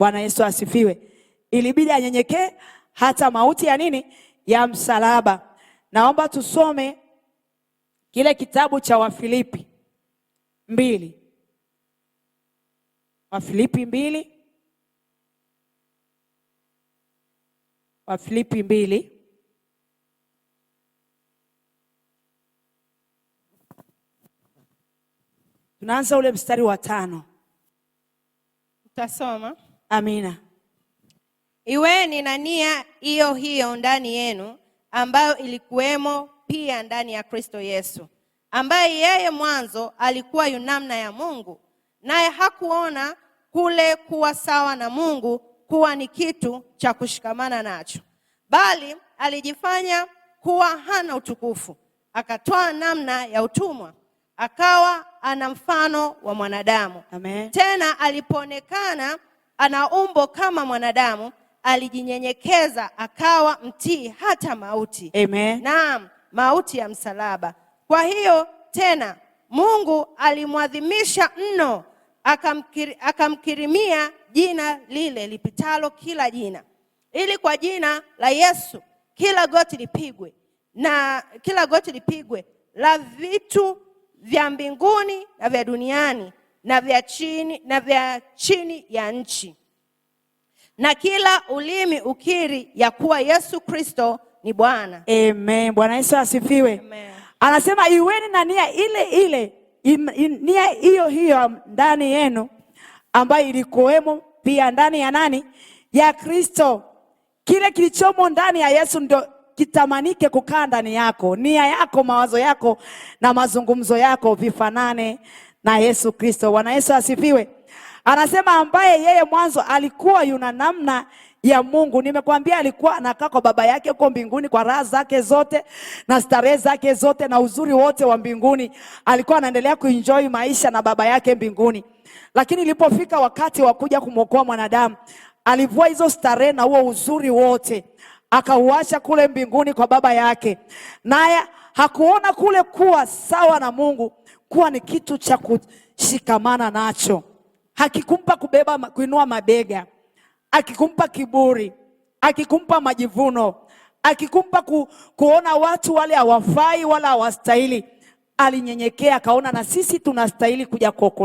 Bwana Yesu asifiwe. Ilibidi anyenyekee hata mauti ya nini? Ya msalaba. Naomba tusome kile kitabu cha Wafilipi 2. Wafilipi 2. Wafilipi 2. Tunaanza ule mstari wa 5. Tutasoma. Amina. Iweni na nia hiyo hiyo ndani yenu, ambayo ilikuwemo pia ndani ya Kristo Yesu, ambaye yeye mwanzo alikuwa yu namna ya Mungu, naye hakuona kule kuwa sawa na Mungu kuwa ni kitu cha kushikamana nacho, bali alijifanya kuwa hana utukufu, akatoa namna ya utumwa, akawa ana mfano wa mwanadamu. Amen. Tena alipoonekana ana umbo kama mwanadamu, alijinyenyekeza akawa mtii hata mauti. Amen. Naam, mauti ya msalaba. Kwa hiyo tena Mungu alimwadhimisha mno, akamkirimia jina lile lipitalo kila jina, ili kwa jina la Yesu kila goti lipigwe, la vitu vya mbinguni na vya duniani na vya chini ya nchi, na kila ulimi ukiri ya kuwa Yesu Kristo ni Bwana. Amen. Bwana Yesu asifiwe. Amen. Anasema iweni na nia ile nia hiyo hiyo ndani yenu, ambayo ilikuwemo pia ndani ya nani? Ya Kristo. Kile kilichomo ndani ya Yesu ndio kitamanike kukaa ndani yako. Nia yako, mawazo yako na mazungumzo yako vifanane na Yesu Kristo. Bwana Yesu asifiwe. Anasema ambaye yeye mwanzo alikuwa yuna namna ya Mungu. Nimekwambia alikuwa anakaa kwa baba yake huko mbinguni kwa raha zake zote na starehe zake zote na uzuri wote wa mbinguni. Alikuwa anaendelea kuenjoy maisha na baba yake mbinguni. Lakini ilipofika wakati wa kuja kumwokoa mwanadamu, alivua hizo starehe na huo uzuri wote, akauacha kule mbinguni kwa baba yake. Naye hakuona kule kuwa sawa na Mungu kuwa ni kitu cha kushikamana nacho. Hakikumpa kuinua mabega, akikumpa kiburi, akikumpa majivuno, akikumpa kuona watu wale hawafai wala hawastahili. Alinyenyekea, akaona na sisi tunastahili kuja kuokolewa.